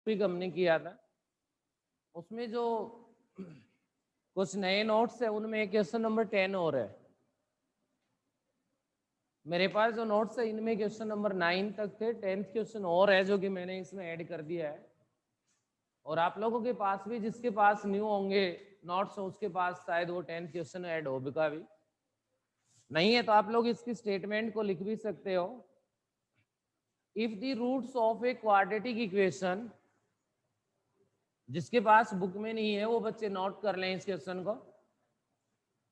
Topic हमने किया था उसमें जो कुछ नए नोट्स है उनमें क्वेश्चन नंबर 10 और है। मेरे पास जो नोट्स है इनमें क्वेश्चन नंबर 9 तक थे, 10th क्वेश्चन और है जो कि मैंने इसमें ऐड कर दिया है। और आप लोगों के पास भी जिसके पास न्यू होंगे नोट्स उसके पास शायद वो 10th क्वेश्चन ऐड हो भी नहीं है, तो आप लोग इसकी स्टेटमेंट को लिख भी सकते हो। If the roots of a quadratic equation, जिसके पास बुक में नहीं है वो बच्चे नोट कर लें इस क्वेश्चन को।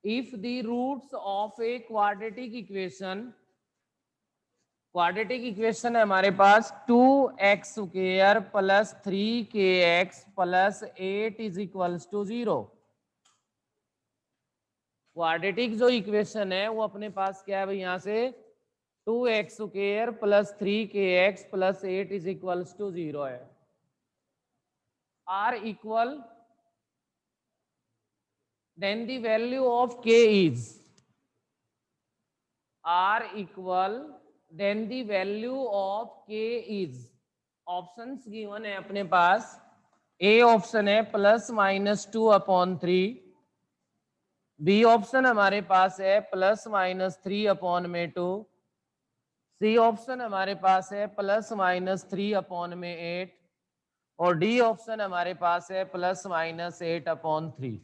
If the roots of a quadratic equation, quadratic equation है हमारे पास 2x² plus 3kx plus 8 is equals to 0। Quadratic जो इक्वेशन है वो अपने पास क्या है भाई, यहां से 2x² plus 3kx plus 8 is equals to 0 है। Are equal, then the value of k is r equal, then the value of k is, options given है अपने पास। ए ऑप्शन है +-2/3, बी ऑप्शन हमारे पास है +-3/2, सी ऑप्शन हमारे पास है +-3/8 और D option हमारे पास है +-8/3।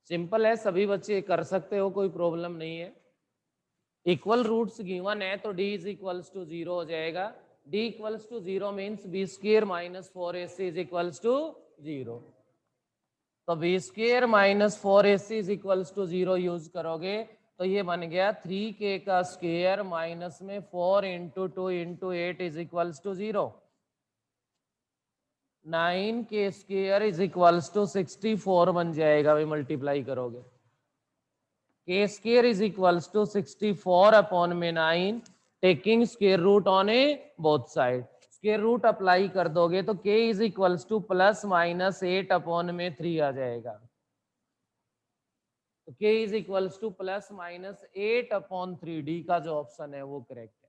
सिंपल है, सभी बच्चे कर सकते हो, कोई प्रॉब्लम नहीं है। इक्वल रूट्स गिवन है तो d इज इक्वल्स टू 0 हो जाएगा। d equals to 0 means b² - 4ac is equals to 0। तो b² - 4ac is equals to 0 use करोगे तो ये बन गया 3k का स्क्वायर माइनस में 4 × 2 × 8 is equals to 0। 9k² is equals to 64 बन जाएगा भाई, मल्टीप्लाई करोगे। k² is equals to 64/9, taking square root on a both side. Square root apply कर दोगे तो k इज इक्वल्स टू +-8/3 आ जाएगा। तो k is equals to +-8/3, D का जो ऑप्शन है वो करेक्ट है।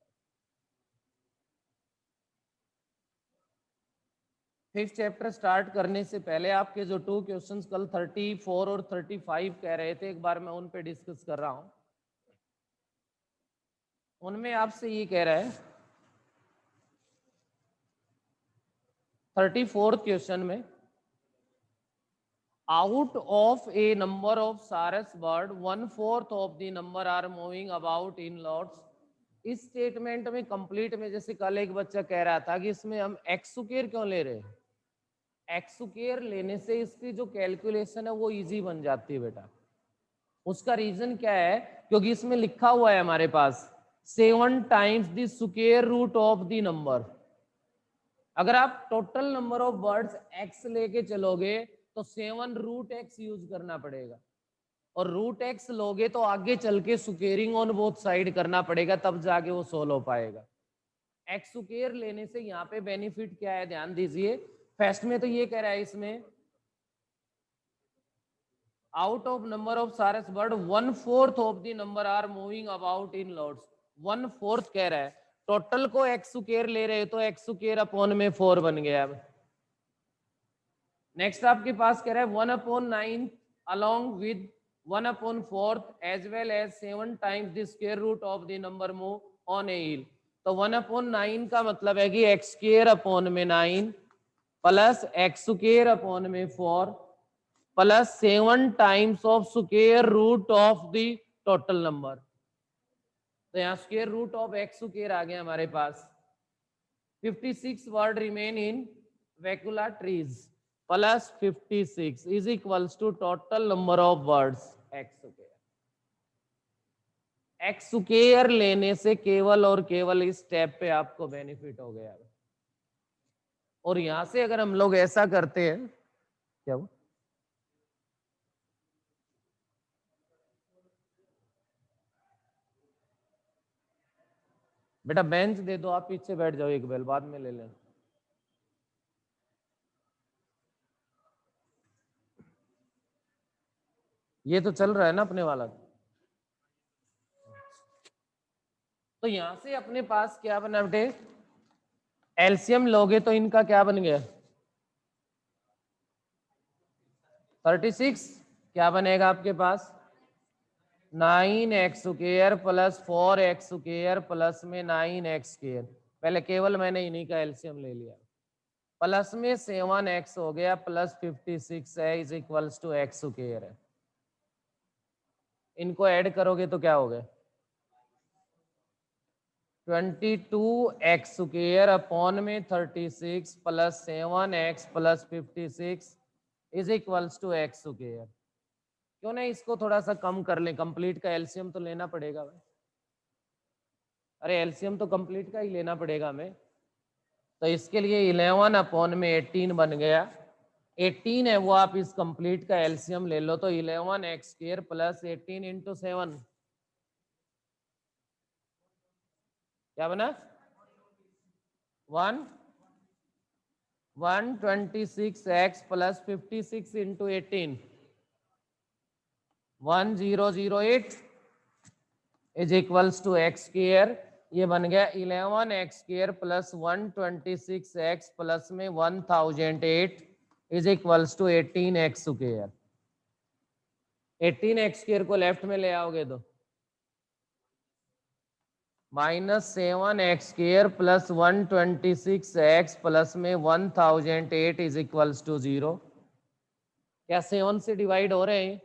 फिफ्थ चैप्टर स्टार्ट करने से पहले आपके जो 2 क्वेश्चंस कल 34 और 35 कह रहे थे, एक बार मैं उन पे डिस्कस कर रहा हूं। उनमें आपसे ये कह रहा है 34th क्वेश्चन में, out of a number of सारस bird 1/4 of the number are moving about in lotus. इस स्टेटमेंट में कंप्लीट में जैसे कल एक बच्चा कह रहा था कि इसमें हम x² क्यों ले रहे हैं, x² लेने से इसकी जो कैलकुलेशन है वो इजी बन जाती है बेटा। उसका रीजन क्या है, क्योंकि इसमें लिखा हुआ है हमारे पास 7 times the square root of the number. अगर आप total number of birds x लेके चलोगे तो 7 √x यूज करना पड़ेगा, और √x लोगे तो आगे चल के स्क्वेयरिंग ऑन बोथ साइड करना पड़ेगा, तब जाके वो सोल्व हो पाएगा। x² लेने से यहाँ पे बेनिफिट क्या है ध्यान दीजिए। फर्स्ट में तो ये कह रहा है इसमें आउट ऑफ नंबर ऑफ सारस bird 1/4 of the number are moving about in lots. 1/4 कह रहा है, टोटल को x² ले रहे हो तो x²/4 बन गया। अब नेक्स्ट आपके पास कह रहा है 1/9 along with 1/4 as well as 7 times the square root of the number move on a hill। तो 1/9 का मतलब है कि x²/9 plus x²/4 plus 7 times of square root of the total number. तो यहाँ स्क्वायर रूट ऑफ x² आ गया हमारे पास। 56 bird remain in vakula trees plus 56 is equals to total number of birds x² लेने से केवल और केवल इस स्टेप पे आपको बेनिफिट हो गया। और यहां से अगर हम लोग ऐसा करते हैं, क्या वो बेटा बेंच दे दो, आप पीछे बैठ जाओ, एक बेल बाद में ले लेना। ये तो चल रहा है ना अपने वाला। तो यहां से अपने पास क्या बना बेटे, एलसीएम लोगे तो इनका क्या बन गया 36, क्या बनेगा आपके पास 9x square plus 4x square plus में 9x स्क्वायर। पहले केवल मैंने इन्हीं का एलसीएम ले लिया, प्लस में 7x हो गया प्लस 56 है is equals to x square है। इनको ऐड करोगे तो क्या हो गया 22x स्क्वायर अपॉन में 36 plus 7x plus 56 is equals to x square. क्यों नहीं इसको थोड़ा सा कम कर लें, कंप्लीट का एलसीएम तो लेना पड़ेगा भाई। अरे एलसीएम तो कंप्लीट का ही लेना पड़ेगा हमें। तो इसके लिए 11 अपॉन में 18 बन गया, 18 है वो आप इस कंप्लीट का एलसीएम ले लो तो 11x स्क्वायर प्लस 18 इंटू 7 क्या बना 126x plus 56 into 18 1008 is equals to x square. ये बन गया 11x square plus 126x plus में 1008 इज इक्वल्स टू 18x स्क्वायर। 18x स्क्वायर को लेफ्ट में ले आओगे तो -7x square plus 126x plus में 1008 इज इक्वल्स टू 0। क्या 7 से डिवाइड हो रहे हैं?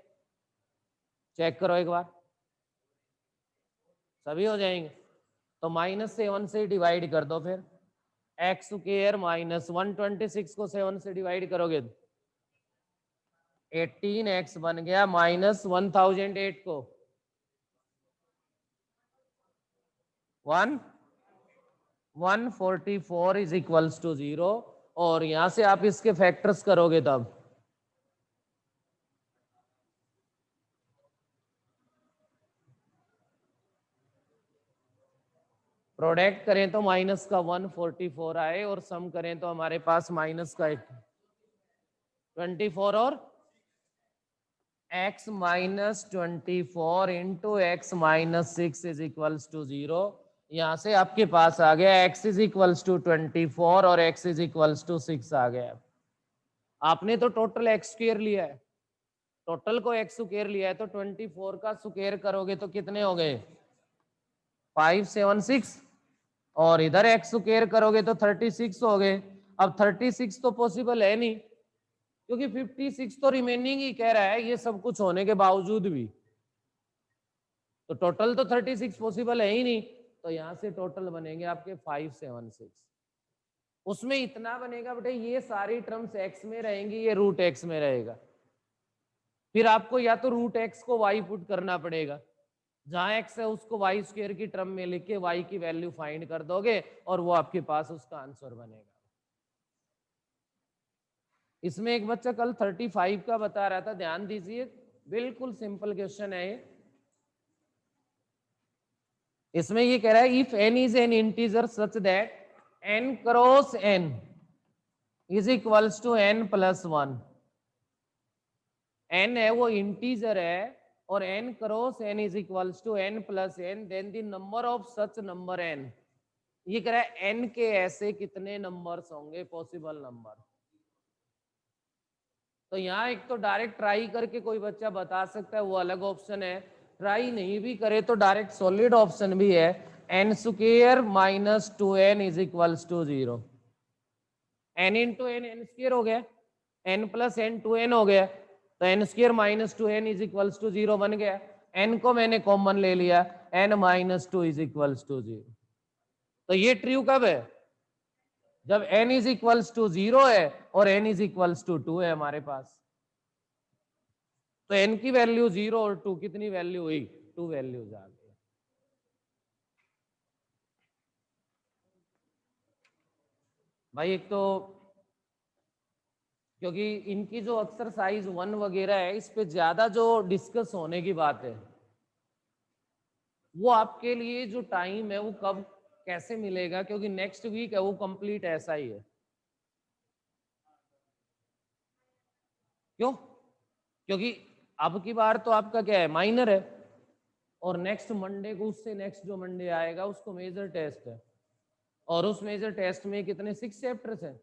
चेक करो एक बार, सभी हो जाएंगे। तो -7 से डिवाइड कर दो, फिर एक्स स्क्वायर माइनस 126 को 7 से डिवाइड करोगे 18x बन गया माइनस 1008 को 144 इज इक्वल्स टू 0। और यहां से आप इसके फैक्टर्स करोगे तब प्रोडक्ट करें तो माइनस का 144 आए और सम करें तो हमारे पास माइनस का 24 और x minus 24 into x minus 6 is equals to 0। यहां से आपके पास आ गया x इज इक्वल्स टू 24 और x इज इक्वल्स टू 6 आ गया। आपने तो टोटल x स्क्वायर लिया है, टोटल को x स्क्वायर लिया है तो 24 का स्क्वायर करोगे तो कितने हो गए 576 और इधर x स्क्वायर करोगे तो 36 हो गए। अब 36 तो पॉसिबल है नहीं क्योंकि 56 तो रिमेनिंग ही कह रहा है ये सब कुछ होने के बावजूद भी, तो टोटल तो 36 पॉसिबल है ही नहीं। तो यहां से टोटल बनेंगे आपके 576। उसमें इतना बनेगा बेटे ये सारी टर्म्स x में रहेंगी, ये रूट x में रहेगा। फिर आपको या तो रूट x को y पुट करना पड़ेगा, जहां x है उसको y स्क्वायर की टर्म में लिख के y की वैल्यू फाइंड कर दोगे और वो आपके पास उसका आंसर बनेगा। इसमें एक बच्चा कल 35 का बता रहा था, ध्यान दीजिए, बिल्कुल सिंपल क्वेश्चन है। इसमें ये कह रहा है if n is an integer such that n cross n is equals to n plus 1। n है वो इंटीजर है और n cross n is equals to n plus n, then the number of such number n। ये कह रहा है n के ऐसे कितने नंबर्स होंगे पॉसिबल नंबर। तो यहाँ एक तो डायरेक्ट ट्राई करके कोई बच्चा बता सकता है, वो अलग ऑप्शन है। ट्राई नहीं भी करे तो डायरेक्ट सॉलिड ऑप्शन भी है, n square minus 2n is equals to 0। n into N N square हो गया, n प्लस n 2n हो गया, तो n square minus 2n is equals to 0 बन गया। n को मैंने कॉमन ले लिया, n minus 2 is equals to 0। तो ये ट्रू कब है जब n इज इक्वल्स टू 0 है और n इज इक्वल्स टू 2 है हमारे पास। तो n की वैल्यू 0 और 2 कितनी वैल्यू हुई 2 वैल्यूज आ गई। भाई एक तो क्योंकि इनकी जो एक्सरसाइज 1 वगैरह है इस पे ज्यादा जो डिस्कस होने की बात है, वो आपके लिए जो टाइम है वो कब कैसे मिलेगा, क्योंकि नेक्स्ट वीक है वो कंप्लीट ऐसा ही है। क्यों? क्योंकि अब की बार तो आपका क्या है माइनर है और नेक्स्ट मंडे को उससे नेक्स्ट जो मंडे आएगा उसको मेजर टेस्ट है। और उस मेजर टेस्ट में कितने 6 चैप्टर्स हैं?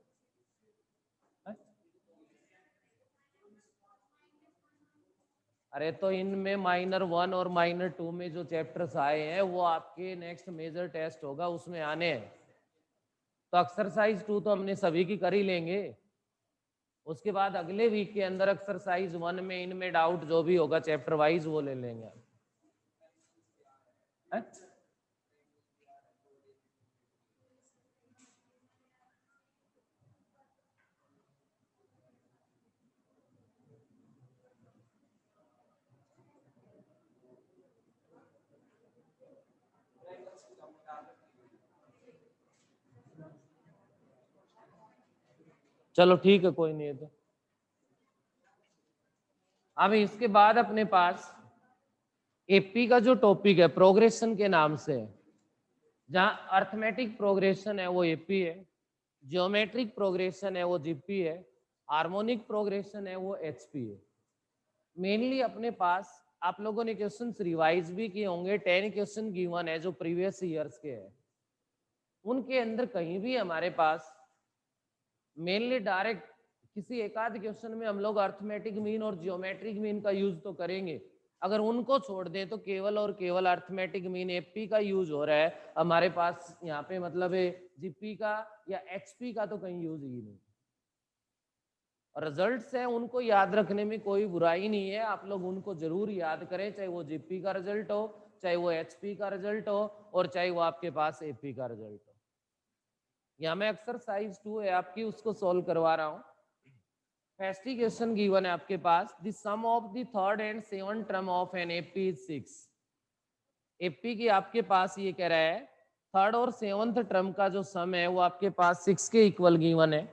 अरे तो इनमें माइनर 1 और माइनर 2 में जो चैप्टर्स आए हैं वो आपके नेक्स्ट मेजर टेस्ट होगा उसमें आने हैं। तो एक्सरसाइज 2 तो हमने सभी की कर ही लेंगे, उसके बाद अगले वीक के अंदर एक्सरसाइज 1 में इनमें डाउट जो भी होगा चैप्टर वाइज वो ले लेंगे। चलो ठीक है, कोई नहीं है। तो अब इसके बाद अपने पास एपी का जो टॉपिक है प्रोग्रेशन के नाम से, जहां अर्थमेटिक प्रोग्रेशन है वो एपी है, ज्योमेट्रिक प्रोग्रेशन है वो जीपी है, हार्मोनिक प्रोग्रेशन है वो एचपी है। मेनली अपने पास आप लोगों ने क्वेश्चन रिवाइज भी किए होंगे, 10 क्वेश्चन गिवन है जो प्रीवियस ईयर्स के हैं। उनके अंदर कहीं भी हमारे पास मेनली डायरेक्ट किसी एक आध क्वेश्चन में हम लोग अर्थमेटिक मीन और जियोमेट्रिक मीन का यूज तो करेंगे, अगर उनको छोड़ दें तो केवल और केवल अर्थमेटिक मीन एपी का यूज हो रहा है हमारे पास यहाँ पे, मतलब जीपी का या एचपी का तो कहीं यूज ही नहीं। रिजल्ट्स हैं उनको याद रखने में कोई बुराई नहीं है, आप लोग उनको जरूर याद करें, चाहे वो जीपी का रिजल्ट हो, चाहे वो एचपी का रिजल्ट हो, और चाहे वो आपके पास एपी का रिजल्ट हो। यहाँ में एक्सरसाइज 2 है आपकी, उसको सोल्व करवा रहा हूँ। फर्स्ट क्वेश्चन गिवन है आपके पास, the sum of the third and seven term of an AP is 6। AP की आपके पास ये कह रहा है थर्ड और सेवंथ टर्म का जो सम है वो आपके पास 6 के इक्वल गिवन है।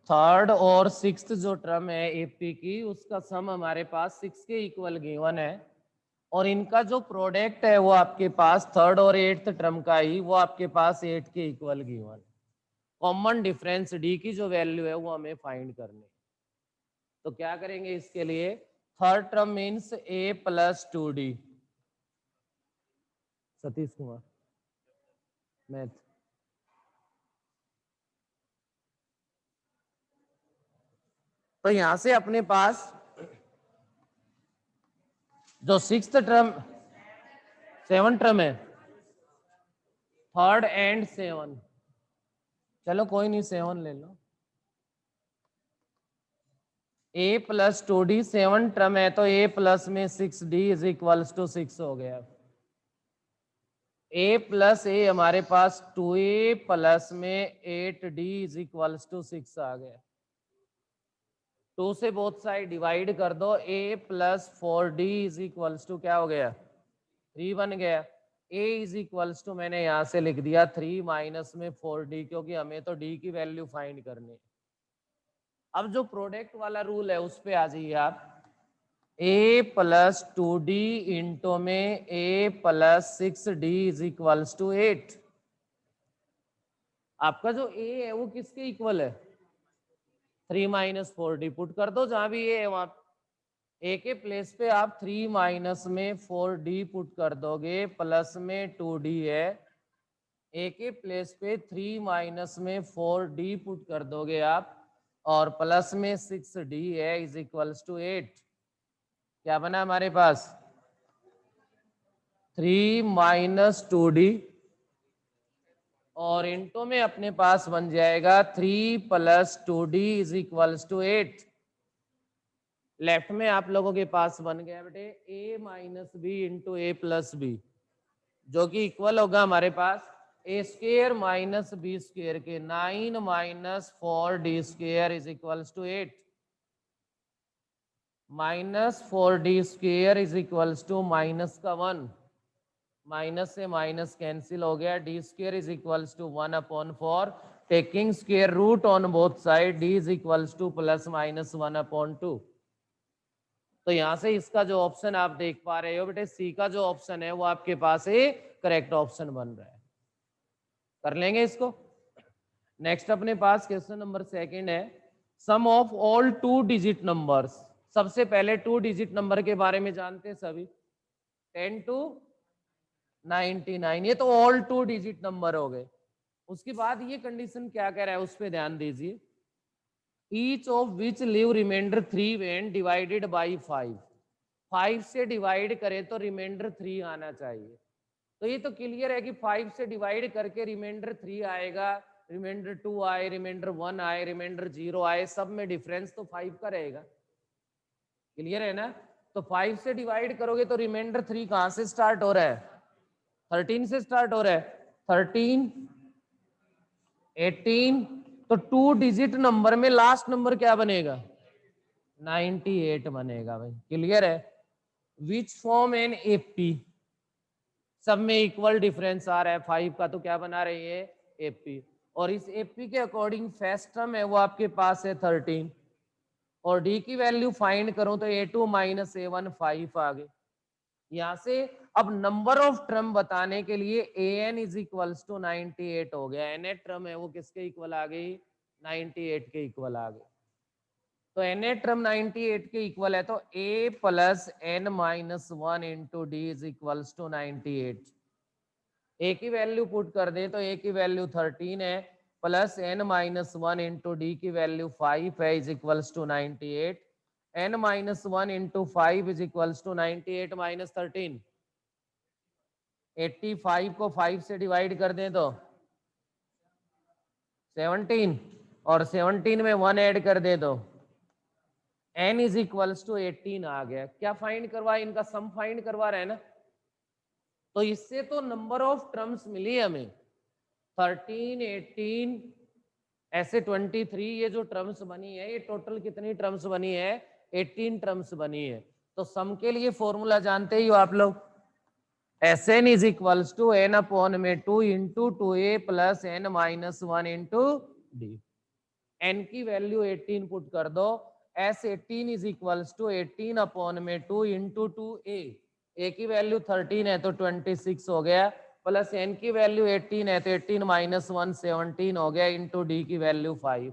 थर्ड और सिक्स्थ जो टर्म है एपी की उसका सम हमारे पास 6 के इक्वल गिवन है, और इनका जो प्रोडक्ट है वो आपके पास थर्ड और एट्थ टर्म का ही वो आपके पास 8 के equal given. Common difference D की जो वैल्यू है वो हमें फाइंड करनी। तो क्या करेंगे इसके लिए, third term means A plus 2d। Satish Kumar math. तो यहां से अपने पास जो सिक्स्थ टर्म सेवन टर्म है, थर्ड एंड सेवन, चलो कोई नहीं 7 ले लो, ए प्लस 2d 7 टर्म है तो ए प्लस में 6d इज इक्वल्स टू 6 हो गया। ए प्लस ए हमारे पास 2a प्लस में 8d इज इक्वल्स टू 6 आ गया। 2 से बोथ साइड डिवाइड कर दो, a plus 4d is equals to क्या हो गया 3 बन गया। a इज इक्वल्स टू मैंने यहां से लिख दिया 3 माइनस में 4d, क्योंकि हमें तो d की वैल्यू फाइंड करनी है। अब जो प्रोडक्ट वाला रूल है उस पे आ जाइए आप, a प्लस 2d इंटू में a plus 6d is equals to 8। आपका जो a है वो किसके इक्वल है, 3 माइनस 4d पुट कर दो जहां भी a है वहां a के प्लेस पे आप 3 माइनस में 4d पुट कर दोगे, प्लस में 2d है, a के प्लेस पे 3 माइनस में 4d पुट कर दोगे आप, और प्लस में 6d है इज इक्वल्स टू 8। क्या बना हमारे पास 3 माइनस 2d, और इंटो में अपने पास बन जाएगा 3 plus 2d is equals to 8। Left में आप लोगों के पास बन गया बेटे a minus B into A plus B, जो कि इक्वल होगा हमारे पास A square minus B square के 9 minus 4d square is equals to 8। Minus 4d square is equals to minus का 1, माइनस से माइनस कैंसिल हो गया, D square is equals to 1/4, taking square root on both side, D is equals two plus minus 1/2। तो यहां से इसका जो option आप देख पा रहे हो बेटे सी का जो ऑप्शन है वो आपके पास करेक्ट ऑप्शन बन रहा है। कर लेंगे इसको। नेक्स्ट अपने पास क्वेश्चन नंबर सेकंड है, सम ऑफ ऑल 2 डिजिट नंबर्स। सबसे पहले 2 डिजिट नंबर के बारे में जानते हैं सभी, 10 to 99, ये तो ऑल 2 डिजिट नंबर हो गए। उसके बाद ये कंडीशन क्या कह रहा है उस पर ध्यान दीजिए, each of which leave remainder 3 when divided by 5, 5 से डिवाइड करें तो रिमाइंडर 3 आना चाहिए। तो ये तो क्लियर है कि 5 से डिवाइड करके रिमाइंडर 3 आएगा, रिमाइंडर 2 आए, रिमाइंडर 1 आए, रिमाइंडर 0 आए, सब में डिफरेंस तो 5 का रहेगा। क्लियर है ना? तो 5 से डिवाइड करोगे तो रिमाइंडर 3 कहां से स्टार्ट हो रहा है? 13 से स्टार्ट हो रहा है। 13, 18, तो 2 डिजिट नंबर में लास्ट नंबर क्या बनेगा? 98 बनेगा भाई। क्लियर है? विच फॉर्म एन एपी, सब में इक्वल डिफरेंस आ रहा है, 5 का तो क्या बना रही है? एपी। और इस एपी के अकॉर्डिंग फर्स्ट टर्म है वो आपके पास है 13, और डी की वैल्यू फाइंड करूं तो a2 माइनस a1 5 आ गए। यहां से अब नंबर ऑफ टर्म बताने के लिए an इज इक्वल्स टू 98 हो गया। nth टर्म है वो किसके इक्वल आ गई? 98 के इक्वल आ गई। तो nth टर्म 98 के इक्वल है, तो a plus n minus 1 into D is equals to 98। A की वैल्यू पुट कर दे तो ए की वैल्यू 13 है, plus n minus 1 into D की वैल्यू 5 है, is equals to 98। n minus 1 into 5 is equals to 98 minus 13, 85 को 5 से डिवाइड कर दें तो 17, और 17 में 1 ऐड कर दे तो n इज इक्वल्स टू 18 आ गया। क्या फाइंड करवा? इनका सम फाइंड करवा रहे हैं ना। तो इससे तो नंबर ऑफ टर्म्स मिली हमें 13, 18, ऐसे 23, ये जो टर्म्स बनी है ये टोटल कितनी टर्म्स बनी है? 18 टर्म्स बनी है। तो सम के लिए फॉर्मूला जानते ही हो आप लोग, Sn is equals to n upon में 2 into 2a plus n minus 1 into D. n की वैल्यू 18 पुट कर दो, S18 is equals to 18 upon में 2 इंटू 2a, a की वैल्यू 13 है तो 26 हो गया, प्लस n की वैल्यू 18 है तो 18 माइनस 1 17 हो गया, इंटू डी की वैल्यू 5।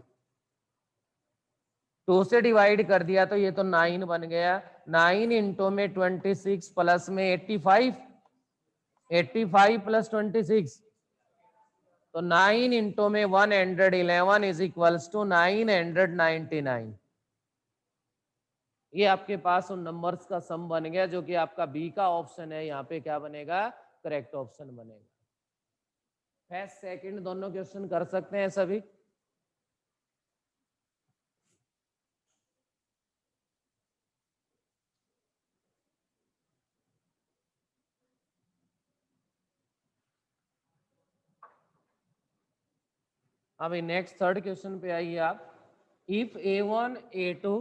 2 से डिवाइड कर दिया तो ये तो 9 बन गया, 9 इंटू में 26 प्लस में 85, 85 प्लस 26, तो 9 इंटू में 111 इज इक्वल्स टू 999। ये आपके पास उन नंबर्स का सम बन गया जो कि आपका बी का ऑप्शन है, यहाँ पे क्या बनेगा? करेक्ट ऑप्शन बनेगा। फर्स्ट सेकंड दोनों क्वेश्चन कर सकते हैं सभी। अभी नेक्स्ट थर्ड क्वेश्चन पे आइए आप। If a1 a2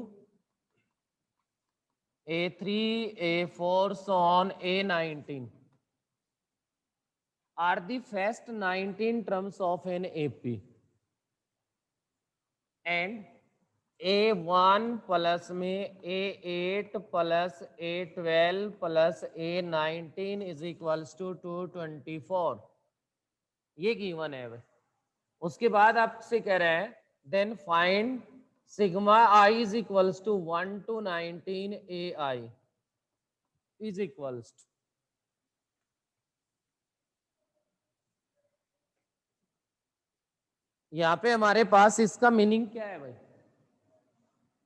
a3 a4 so on a19 are the first 19 terms of an AP, and a1 plus में a8 plus a12 plus a19 is equals to 224, ये गिवन है भाई। उसके बाद आपसे कह रहे हैं then find sigma I is equals to 1 to 19 AI is equals to, यहाँ पे हमारे पास इसका मीनिंग क्या है भाई?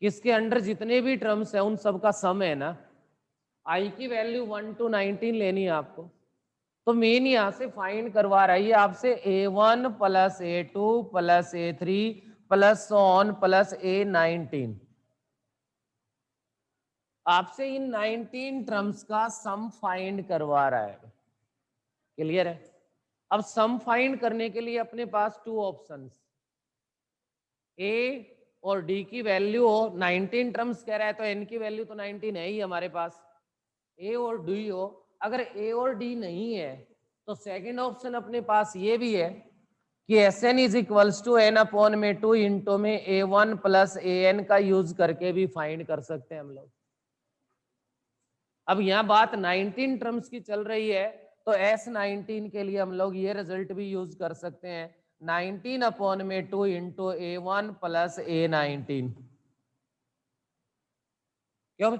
किसके अंडर जितने भी टर्म्स है उन सब का सम है ना। आई की वैल्यू 1 to 19 लेनी है आपको, तो मेन यहां से फाइंड करवा रही है आपसे a1 plus a2 plus a3 plus on plus a19। आपसे इन 19 टर्म्स का सम फाइंड करवा रहा है। क्लियर है? अब सम फाइंड करने के लिए अपने पास 2 ऑप्शंस, ए और डी की वैल्यू हो। 19 टर्म्स कह रहा है तो एन की वैल्यू तो 19 है ही हमारे पास। ए और डी हो, अगर ए और डी नहीं है तो सेकंड ऑप्शन अपने पास ये भी है कि S N is equals to N upon में 2 इंटू में a1 प्लस an का यूज करके भी फाइंड कर सकते हैं हम लोग। अब यहाँ बात 19 टर्म्स की चल रही है तो S19 के लिए हम लोग ये रिजल्ट भी यूज कर सकते हैं, 19 अपॉन में 2 इंटू A1 प्लस A19। क्यों भाई?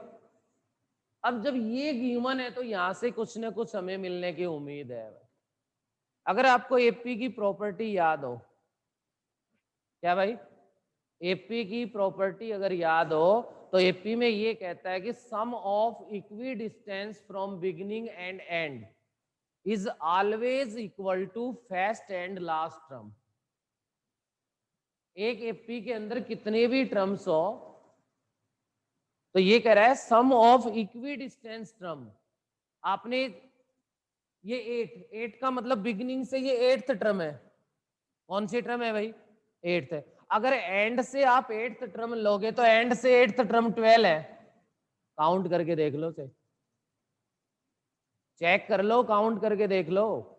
अब जब ये गिवन है तो यहां से कुछ ना कुछ हमें मिलने की उम्मीद है। अगर आपको एपी की प्रॉपर्टी याद हो, क्या भाई, एपी की प्रॉपर्टी अगर याद हो तो एपी में ये कहता है कि sum of equidistant from beginning and end is always equal to first and last term. एक एपी के अंदर कितने भी टर्म्स हो, तो ये कह रहा है सम ऑफ इक्वी डिस्टेंस टर्म। आपने ये 8 का मतलब बिगिनिंग से ये 8th टर्म है। कौन सी टर्म है भाई? 8th है। अगर एंड से आप 8th टर्म लोगे तो एंड से 8th टर्म 12 है। काउंट करके देख लो, से चेक कर लो, काउंट करके देख लो।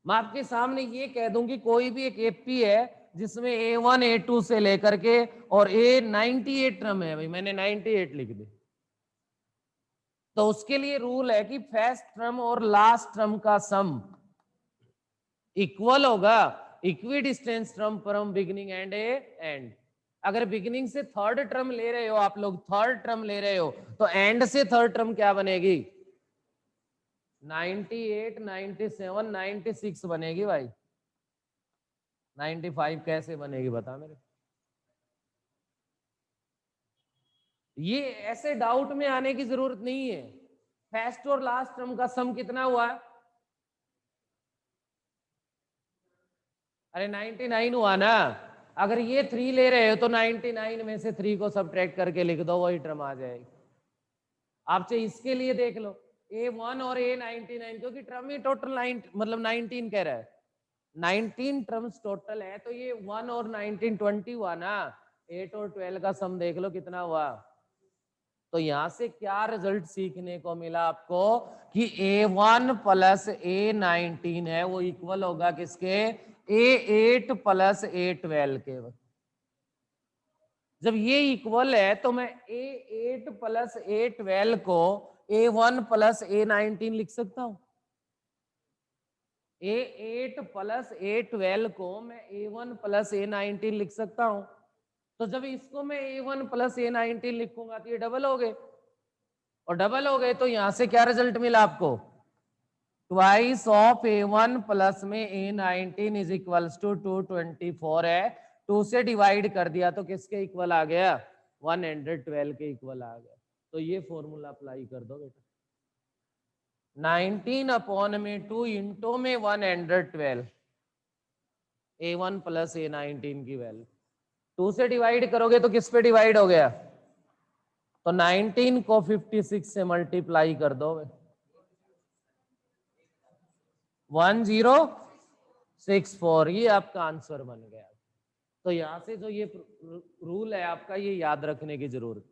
मैं आपके सामने ये कह दूं कि कोई भी एक एपी है जिसमें A1 A2 से लेकर के और A98 टर्म है, भाई मैंने 98 लिख दी, तो उसके लिए रूल है कि फर्स्ट टर्म और लास्ट टर्म का सम इक्वल होगा equi distance term from beginning and and. अगर बिगिनिंग से थर्ड टर्म ले रहे हो आप लोग, थर्ड टर्म ले रहे हो, तो एंड से थर्ड टर्म क्या बनेगी? 98, 97, 96 बनेगी भाई। 95 कैसे बनेगी बता मेरे? ये ऐसे डाउट में आने की जरूरत नहीं है। फर्स्ट और लास्ट टर्म का सम कितना हुआ? अरे 99 हुआ ना। अगर ये 3 ले रहे हो तो 99 में से 3 को सब्ट्रैक्ट करके लिख दो, वही टर्म आ जाएगी। आप चाहे इसके लिए देख लो A1 और A99, क्योंकि टर्म ही टोटल 9 मतलब 19 कह रहा है। 19 टर्म्स टोटल है, तो ये 1 और 19 20 हुआ ना। 8 और 12 का सम देख लो कितना हुआ। तो यहां से क्या रिजल्ट सीखने को मिला आपको कि A1 प्लस A19 है वो इक्वल होगा किसके? A8 प्लस A12 के। जब ये इक्वल है तो मैं A8 प्लस A12 को A1 प्लस A19 लिख सकता हूं। A8 प्लस A12 को मैं A1 प्लस A19 लिख सकता हूं। तो जब इसको मैं A1 प्लस A19 लिखूंगा तो ये डबल हो गए, और डबल हो गए तो यहां से क्या रिजल्ट मिला आपको? ट्वाइस ऑफ A1 प्लस में A19 इज इक्वल्स टू 224 है। 2 से डिवाइड कर दिया तो किसके इक्वल आ गया? 112 के इक्वल आ गया। तो ये फॉर्मूला अप्लाई कर दो बेटा। 19 अपॉन में 2 इंटू में 112, A1 प्लस A19 की वैल्यू 2 से डिवाइड करोगे तो किस पे डिवाइड हो गया? तो 19 को 56 से मल्टीप्लाई कर दो, 1064, ये आपका आंसर बन गया। तो यहां से जो ये रूल है आपका, ये याद रखने की जरूरत।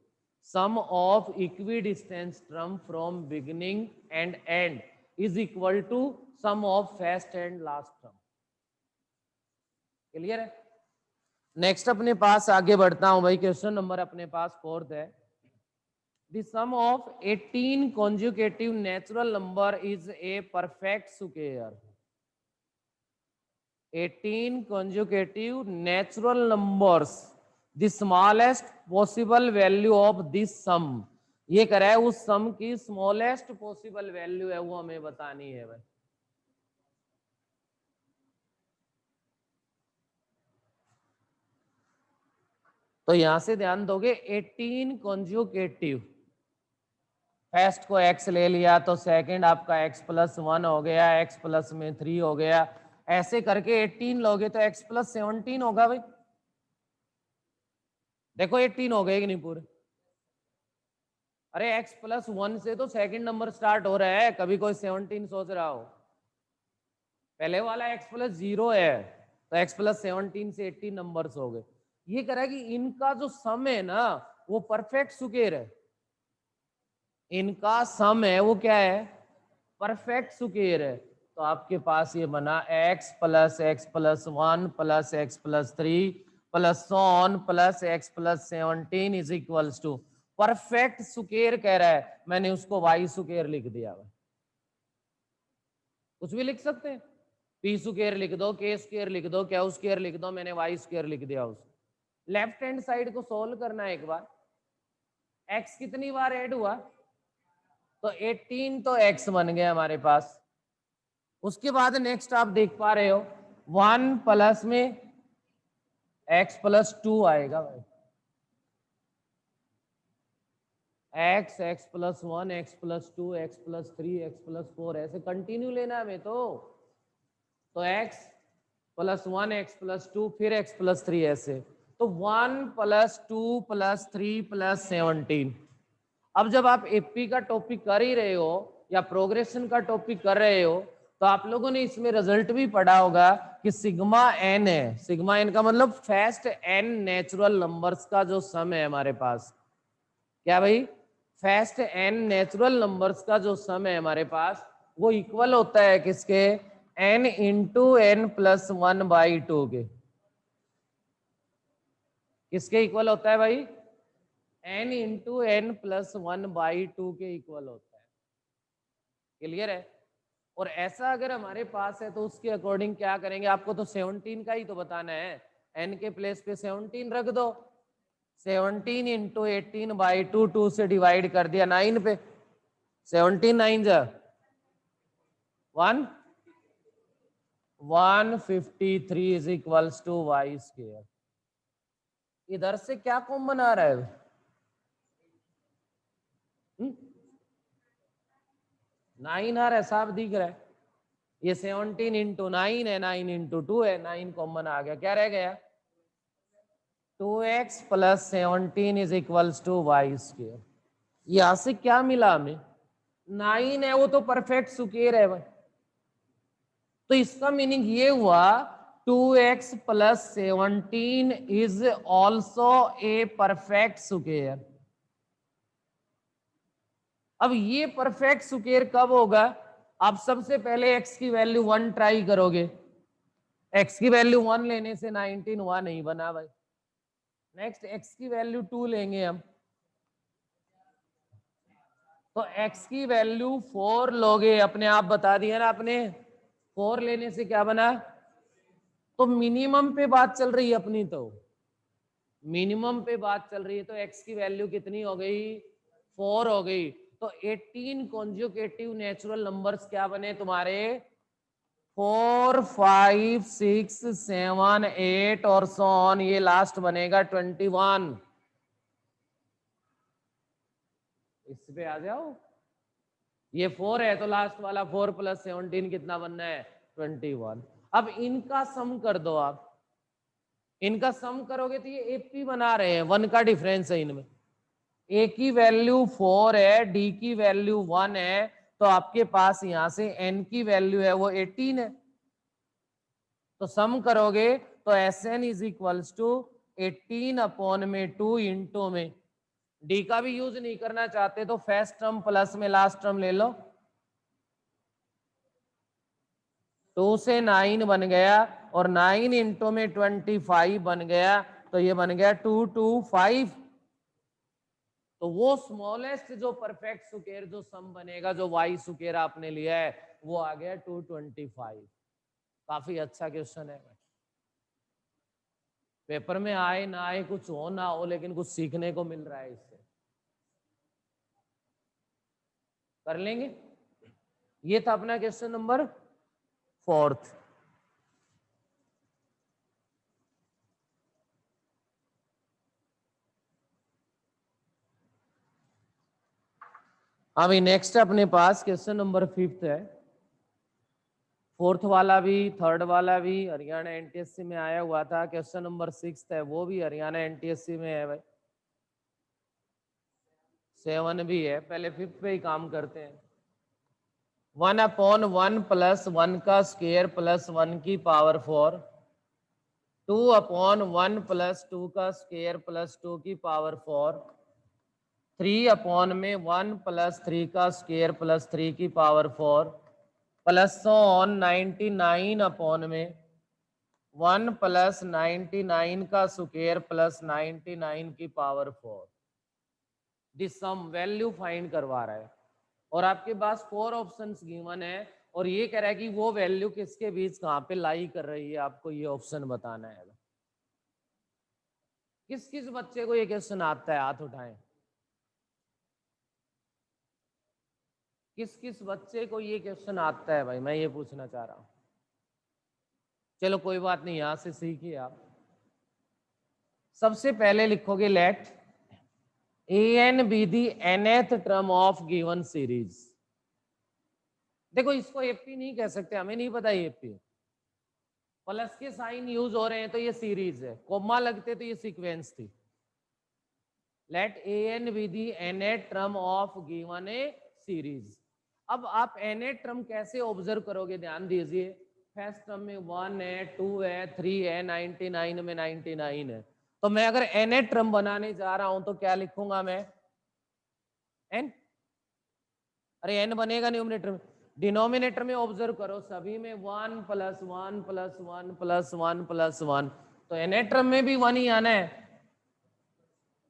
Sum of equidistant term from beginning and end is equal to sum of first and last term. Clear है? नेक्स्ट अपने पास आगे बढ़ता हूं भाई। क्वेश्चन नंबर अपने पास 4th है। The sum of 18 consecutive natural number is a perfect square. 18 consecutive natural numbers, the smallest possible value of this sum। ये कह रहा है उस सम की स्मॉलेस्ट पॉसिबल वैल्यू है वो हमें बतानी है भाई। तो यहां से ध्यान दोगे 18 कॉन्जुगेटिव, फर्स्ट को x ले लिया तो सेकंड आपका x प्लस 1 हो गया, x प्लस में 3 हो गया, ऐसे करके 18 लोगे तो x प्लस 17 होगा भाई। देखो 18 हो गए कि नहीं पूरे? अरे x प्लस 1 से तो सेकंड नंबर स्टार्ट हो रहा है, कभी कोई 17 सोच रहा हो? पहले वाला x प्लस 0 है, तो x प्लस 17 से 18 नंबर्स हो गए। ये कह रहा है कि इनका जो सम है ना वो परफेक्ट स्क्वायर है। इनका सम है वो क्या है? परफेक्ट स्क्वायर है। तो आपके पास ये बना x plus 1 plus x plus 3 plus on plus x plus 17 is equals to perfect square कह रहा है, मैंने उसको y स्क्वायर लिख दिया। कुछ भी लिख सकते हैं। पी स्क्वायर लिख दो, के स्क्वायर लिख दो, क्यू स्क्वायर लिख दो, मैंने वाई स्क्वायर लिख दिया उसको। लेफ्ट हैंड साइड को सोल्व करना है एक बार। एक्स कितनी बार ऐड हुआ, तो 18 तो एक्स बन गया हमारे पास। उसके बाद नेक्स्ट आप देख पा रहे हो 1 प्लस में एक्स प्लस 2 आएगा भाई, x, x plus 1, x plus 2, x plus 3, x plus 4, ऐसे कंटिन्यू लेना है हमें तो एक्स प्लस 1, एक्स प्लस 2, फिर एक्स प्लस 3, ऐसे। तो 1 प्लस 2 प्लस 3 प्लस 17। अब जब आप एपी का टॉपिक कर ही रहे हो या प्रोग्रेशन का टॉपिक कर रहे हो, तो आप लोगों ने इसमें रिजल्ट भी पढ़ा होगा कि सिग्मा एन है। सिग्मा एन का मतलब फर्स्ट एन नेचुरल नंबर्स का जो सम है हमारे पास। क्या भाई, फर्स्ट एन नेचुरल नंबर्स का जो सम है हमारे पास, वो इक्वल होता है किसके, एन इंटू एन प्लस 1/2 के। किसके इक्वल होता है भाई, एन इंटू एन प्लस 1/2 के इक्वल होता है। क्लियर है। और ऐसा अगर हमारे पास है तो उसके अकॉर्डिंग क्या करेंगे, आपको तो 17 का ही तो बताना है, एन के प्लेस पे 17 रख दो। 17 इंटू 18/2, 2 से डिवाइड कर दिया 9 पे, 17 9 जा 1, 153 is equals to Y square. इधर से क्या कॉमन आ रहा है, 9 आ रहा है, साफ दिख रहा है। ये 17 इंटू 9 है, 9 इंटू 2 है, 9 कॉमन आ गया, क्या रह गया, 2x plus 17 is equals to Y square. यहां से क्या मिला हमें, 9 है वो तो परफेक्ट स्क्वायर है भाई, तो इसका मीनिंग ये हुआ 2x plus 17 is also a perfect square. अब ये परफेक्ट स्क्वायर कब होगा, आप सबसे पहले x की वैल्यू 1 ट्राई करोगे, x की वैल्यू 1 लेने से 19 हुआ नहीं बना भाई। नेक्स्ट x की वैल्यू 2 लेंगे हम, तो x की वैल्यू 4 लोगे, अपने आप बता दिया ना आपने, 4 लेने से क्या बना, तो मिनिमम पे बात चल रही है अपनी, तो मिनिमम पे बात चल रही है, तो x की वैल्यू कितनी हो गई, 4 हो गई। तो 18 कॉन्जुगेटिव नेचुरल नंबर्स क्या बने तुम्हारे, 4 5 6 7 8 और सो ऑन, ये लास्ट बनेगा 21। इस पे आ जाओ, ये 4 है तो लास्ट वाला 4 प्लस 17 कितना बनना है, 21। अब इनका सम कर दो आप, इनका सम करोगे तो ये एपी बना रहे हैं, 1 का डिफरेंस है इनमें। ए की वैल्यू 4 है, डी की वैल्यू 1 है, तो आपके पास यहां से एन की वैल्यू है वो 18 है। तो सम करोगे तो S N is equals to 18 upon में 2 इंटू में, डी का भी यूज नहीं करना चाहते तो फर्स्ट टर्म प्लस में लास्ट टर्म ले लो, 2 से 9 बन गया और 9 इंटू में 25 बन गया, तो ये बन गया 225। तो वो स्मॉलेस्ट जो परफेक्ट स्क्वायर जो सम बनेगा, जो वाई स्क्वायर आपने लिया है, वो आ गया 225। काफी अच्छा क्वेश्चन है, पेपर में आए ना आए, कुछ हो ना हो, लेकिन कुछ सीखने को मिल रहा है इससे। कर लेंगे। ये था अपना क्वेश्चन नंबर 4। अभी नेक्स्ट अपने पास क्वेश्चन नंबर 5 है। 4th वाला भी 3rd वाला भी हरियाणा एनटीएससी में आया हुआ था। क्वेश्चन नंबर 6 है, वो भी हरियाणा एनटीएससी में है भाई। 7 भी है, पहले 5th पे ही काम करते हैं। 1/1 प्लस 1 का स्क्वायर प्लस 1 की पावर 4, 2/1 प्लस 2 का स्क्वायर प्लस 2 की पावर 4, 3/1 में 1 प्लस 3 का स्क्वायर प्लस 3 की पावर 4, प्लस ऑन 99 में 1 प्लस 99 का स्क्वायर प्लस 99 की power 4। This sum value find करवा रहा है और आपके पास 4 ऑप्शंस गिवन है। और ये कह रहा है कि वो वैल्यू किसके बीच कहाँ पे लाई कर रही है, आपको ये ऑप्शन बताना है। किस किस बच्चे को ये क्वेश्चन आता है, हाथ उठाएं। किस किस बच्चे को ये क्वेश्चन आता है भाई, मैं ये पूछना चाह रहा हूं। चलो कोई बात नहीं, यहां से सीखिए आप। सबसे पहले लिखोगे let an be the nth term of given series. देखो इसको एपी नहीं कह सकते, हमें नहीं पता ये एपी। प्लस के साइन यूज हो रहे हैं तो ये सीरीज है, कोमा लगते तो ये सीक्वेंस थी। Let an be the nth term of given a series. अब आप nth टर्म कैसे ऑब्जर्व करोगे, ध्यान दीजिए। फर्स्ट टर्म में 1 है, 2 है, 3 है, 99 में 99 है। तो मैं अगर nth टर्म बनाने जा रहा हूं तो क्या लिखूंगा मैं, n। अरे n बनेगा न्यूमरेटर में, डिनोमिनेटर में ऑब्जर्व करो, सभी में 1 + 1 + 1 + 1 + 1, तो nth टर्म में भी 1 ही आना है।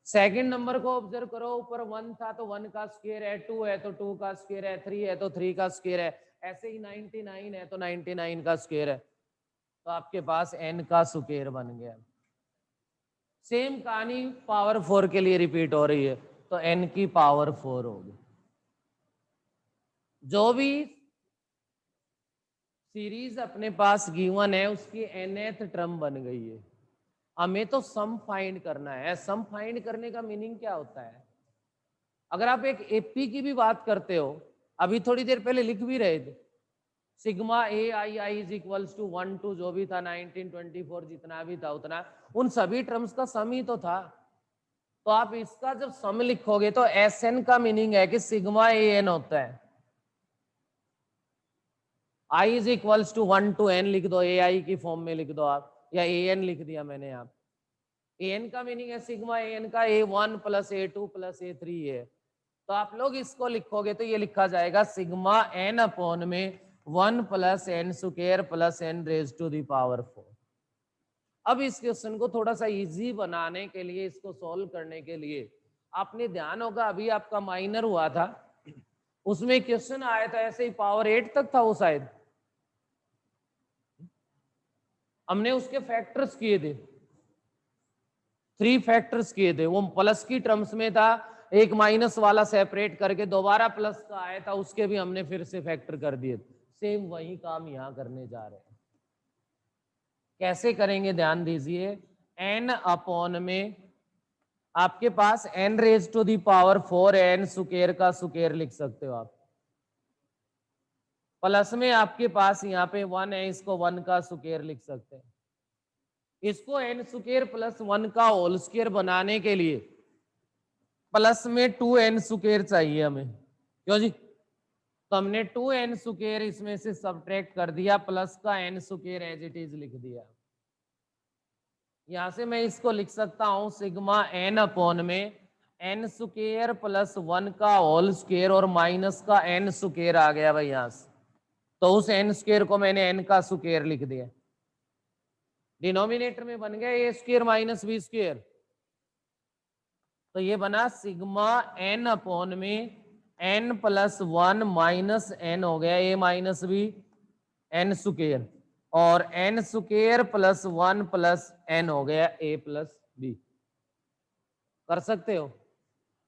सेकंड नंबर को ऑब्जर्व करो, ऊपर 1 था तो 1 का स्क्वायर है, 2 है तो 2 का स्क्वायर है, 3 है तो 3 का स्क्वायर है, ऐसे ही 99 है तो 99 का स्क्वायर है। तो आपके पास n का स्क्वायर बन गया। सेम कहानी पावर 4 के लिए रिपीट हो रही है, तो n की पावर 4 होगी। जो भी सीरीज अपने पास गिवन है उसकी nth टर्म बन गई है। हमें तो सम फाइंड करना है। सम फाइंड करने का मीनिंग क्या होता है, अगर आप एक एपी की भी बात करते हो, अभी थोड़ी देर पहले लिख भी रहे थे, sigma A I I is equals to 1 2 जो भी था 1924 जितना भी था उतना, उन सभी टर्म्स का सम ही तो था। तो आप इसका जब सम लिखोगे तो एस एन का मीनिंग है कि सिग्मा ए एन होता है। I is equals to 1 to n लिख दो, ए आई की फॉर्म में लिख दो आप, या ए एन लिख दिया मैंने। आप ए एन का मीनिंग है सिग्मा ए एन का A1 + A2 + A3 है। तो आप लोग इसको लिखोगे तो ये लिखा जाएगा सिग्मा n अपॉन में 1 + n square + n raise to the power 4। अब इस क्वेश्चन को थोड़ा सा इजी बनाने के लिए, इसको सॉल्व करने के लिए, आपने ध्यान होगा अभी आपका माइनर हुआ था, उसमें क्वेश्चन आया था ऐसे ही पावर 8 तक था वो शायद, हमने उसके फैक्टर्स किए थे, 3 फैक्टर्स किए थे। वो प्लस की टर्म्स में था, एक माइनस वाला सेपरेट करके दोबारा प्लस का आया था, उसके भी हमने फिर से फैक्टर कर दिए। सेम वही काम यहां करने जा रहे हैं। कैसे करेंगे ध्यान दीजिए। n अपॉन में आपके पास n raise to the power 4 है, n स्क्वायर का स्क्वायर लिख सकते हो आप। प्लस में आपके पास यहाँ पे 1 है, इसको 1 का स्क्वायर लिख सकते हैं। इसको n स्क्वायर + 1 का होल स्क्वायर बनाने के लिए प्लस में 2n स्क्वायर चाहिए हमें, क्यों जी। तो हमने 2n स्क्वायर इसमें से सब्ट्रैक्ट कर दिया, प्लस का n square as it is लिख दिया। यहां से मैं इसको लिख सकता हूं सिग्मा n अपॉन में n स्क्वायर + 1 का होल स्क्वायर और माइनस का n स्क्वायर आ गया भाई यहां से। तो उस n स्क्वायर को मैंने n का स्क्वायर लिख दिया। डिनोमिनेटर में बन गया a स्क्वायर - b स्क्वायर, तो ये बना सिग्मा n अपॉन में n + 1 माइनस n हो गया a - b n स्क्वायर, और n स्क्वायर + 1 + n हो गया a + b। कर सकते हो।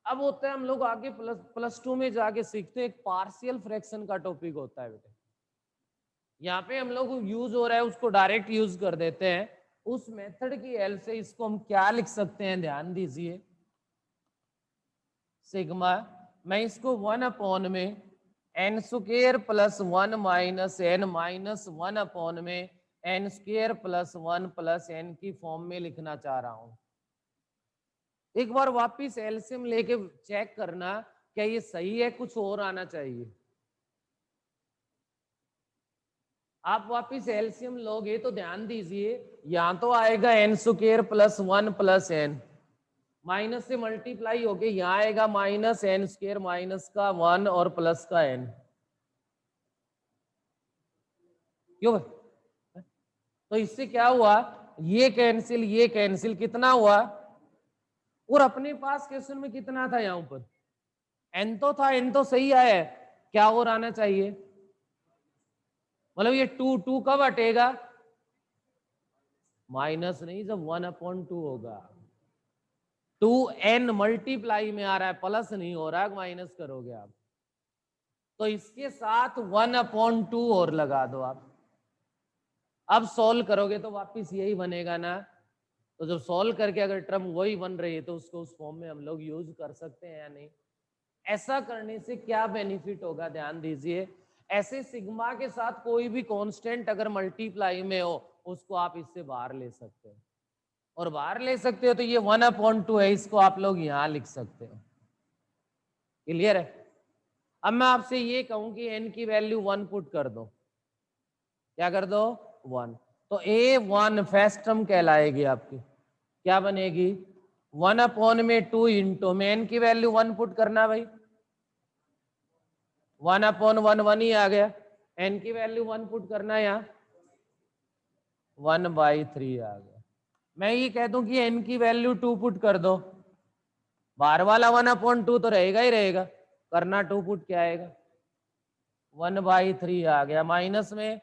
अब होता है हम लोग आगे +2 में जाके सीखते हैं, एक पार्शियल फ्रैक्शन का टॉपिक होता है बेटे। यहाँ पे हम लोग यूज हो रहा है उसको डायरेक्ट यूज कर देते हैं। उस मेथड की हेल्प से इसको हम क्या लिख सकते हैं, ध्यान दीजिए। सिग्मा, मैं इसको 1 अपॉन में n square + 1 minus n minus 1 upon में n स्क्वायर + 1 + n की फॉर्म में लिखना चाह रहा हूं। एक बार वापिस एलसीएम लेके चेक करना क्या ये सही है, कुछ और आना चाहिए। आप वापिस एलसीएम लोगे तो ध्यान दीजिए, यहां तो आएगा n स्क्वायर + 1 + n, माइनस से मल्टीप्लाई होके यहाँ आएगा -n स्क्वायर माइनस का 1 और प्लस का n। क्यों? तो इससे क्या हुआ, ये कैंसिल, कितना हुआ, और अपने पास क्वेश्चन में कितना था यहाँ पर n तो था, n तो सही आया है, क्या और आना चाहिए, मतलब ये 2 कब हटेगा? माइनस नहीं, जब 1/2 होगा। 2n मल्टीप्लाई में आ रहा है, प्लस नहीं हो रहा है, माइनस करोगे आप। तो इसके साथ 1/2 और लगा दो आप। अब सॉल्व करोगे तो वापिस यही बनेगा ना। तो जब सॉल्व करके अगर टर्म वही बन रही है तो उसको उस फॉर्म में हम लोग यूज कर सकते हैं या नहीं। ऐसा करने से क्या बेनिफिट होगा, ध्यान दीजिए। ऐसे सिग्मा के साथ कोई भी कांस्टेंट अगर मल्टीप्लाई में हो उसको आप इससे बाहर ले सकते हो, और बाहर ले सकते हो तो ये 1/2 है, इसको आप लोग यहां लिख सकते हो। क्लियर है? अब मैं आपसे ये कहूं कि n की वैल्यू 1 पुट कर दो, क्या कर दो? 1। तो a1 फर्स्ट टर्म कहलाएगी आपकी, क्या बनेगी? 1/2 इंटू में n की वैल्यू 1 पुट करना भाई, 1/1 1 ही आ गया। n की वैल्यू 1 पुट करना, यहाँ 1/3 आ गया। मैं ये कह दूं कि n की वैल्यू 2 पुट कर दो, बाहर वाला 1/2 तो रहेगा ही रहेगा, करना 2 पुट क्या आएगा? 1/3 आ गया। माइनस में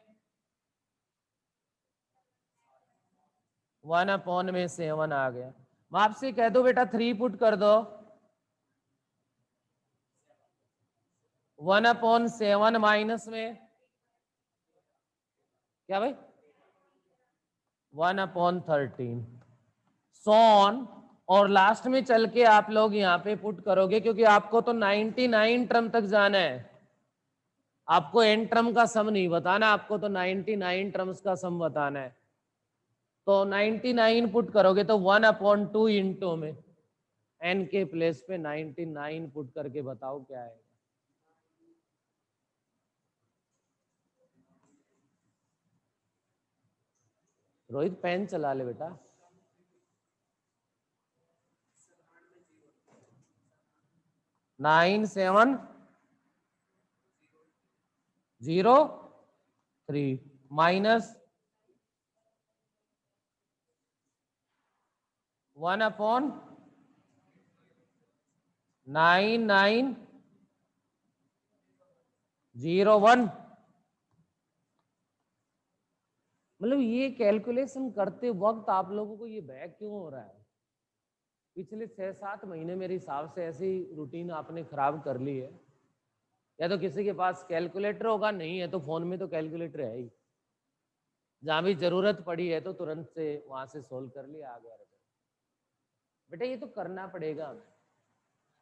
1/7 आ गया। मैं आपसे कह दो बेटा 3 पुट कर दो, 1/7 माइनस में क्या भाई? 1/13 सॉन। और लास्ट में चल के आप लोग यहाँ पे पुट करोगे, क्योंकि आपको तो 99 टर्म तक जाना है, आपको एन टर्म का सम नहीं बताना, आपको तो 99 टर्म्स का सम बताना है। तो 99 पुट करोगे तो 1/2 इंटू में एन के प्लेस पे 99 पुट करके बताओ क्या है। रोहित पेन चला ले बेटा। 9703 माइनस 1/9901। मतलब ये कैलकुलेशन करते वक्त आप लोगों को ये बैक क्यों हो रहा है? पिछले 6-7 महीने मेरे हिसाब से ऐसी रूटीन आपने खराब कर ली है। या तो किसी के पास कैलकुलेटर होगा, नहीं है तो फोन में तो कैलकुलेटर है ही, जहां भी जरूरत पड़ी है तो तुरंत से वहां से सोल्व कर लिया, आ गया। बेटा ये तो करना पड़ेगा।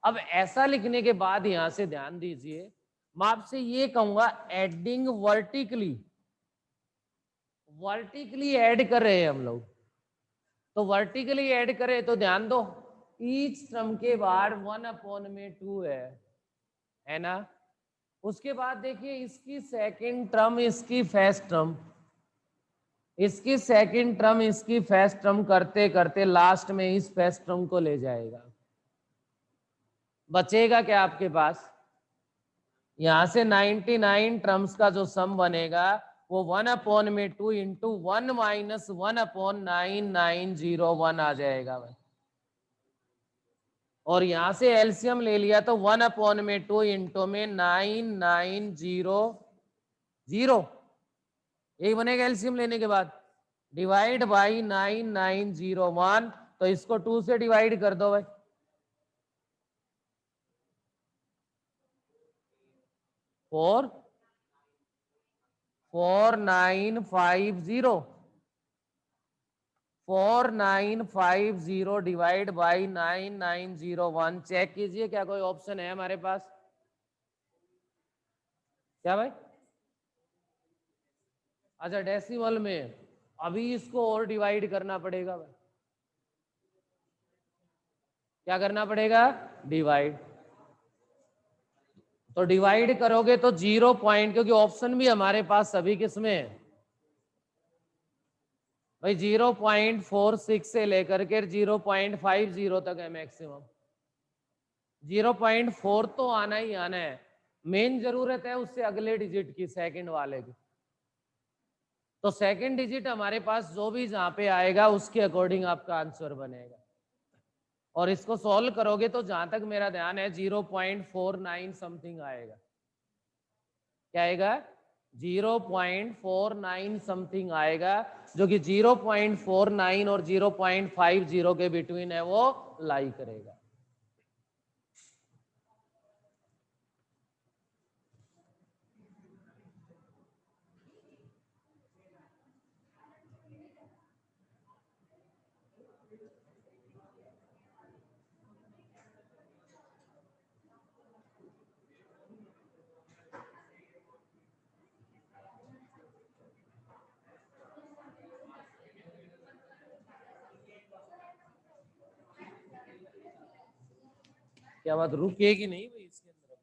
अब ऐसा लिखने के बाद यहां से ध्यान दीजिए, मैं आपसे ये कहूंगा एडिंग वर्टिकली, वर्टिकली ऐड कर रहे हैं हम लोग। तो वर्टिकली ऐड करें तो ध्यान दो, ईच टर्म के बाद 1/2 है ना। उसके बाद देखिए इसकी सेकंड टर्म, इसकी फर्स्ट टर्म, इसकी सेकंड टर्म, इसकी फर्स्ट टर्म करते करते लास्ट में इस फर्स्ट टर्म को ले जाएगा। बचेगा क्या आपके पास? यहां से 99 टर्म्स का जो सम बनेगा वो 1/2 इंटू 1 माइनस 1/9901 आ जाएगा भाई। और यहां से एलसीएम ले लिया तो 1/2 इंटू में 9900, यही बनेगा एलसीएम लेने के बाद, डिवाइड बाई 9901। तो इसको 2 से डिवाइड कर दो भाई, 4950 डिवाइड बाई 9901। चेक कीजिए क्या कोई ऑप्शन है हमारे पास? क्या भाई? अच्छा डेसिमल में, अभी इसको और डिवाइड करना पड़ेगा भाई। क्या करना पड़ेगा? डिवाइड। तो डिवाइड करोगे तो 0 पॉइंट, क्योंकि ऑप्शन भी हमारे पास सभी किसमें है भाई, 0.46 से लेकर के 0.50 तक है मैक्सिमम। 0.4 तो आना ही आना है, मेन जरूरत है उससे अगले डिजिट की, सेकंड वाले की। तो सेकंड डिजिट हमारे पास जो भी जहां पे आएगा उसके अकॉर्डिंग आपका आंसर बनेगा। और इसको सॉल्व करोगे तो जहां तक मेरा ध्यान है 0.49 समथिंग आएगा। क्या आएगा? 0.49 समथिंग आएगा, जो कि 0.49 और 0.50 के बिटवीन है, वो लाई करेगा। क्या बात, रुकेगी नहीं भाई इसके अंदर?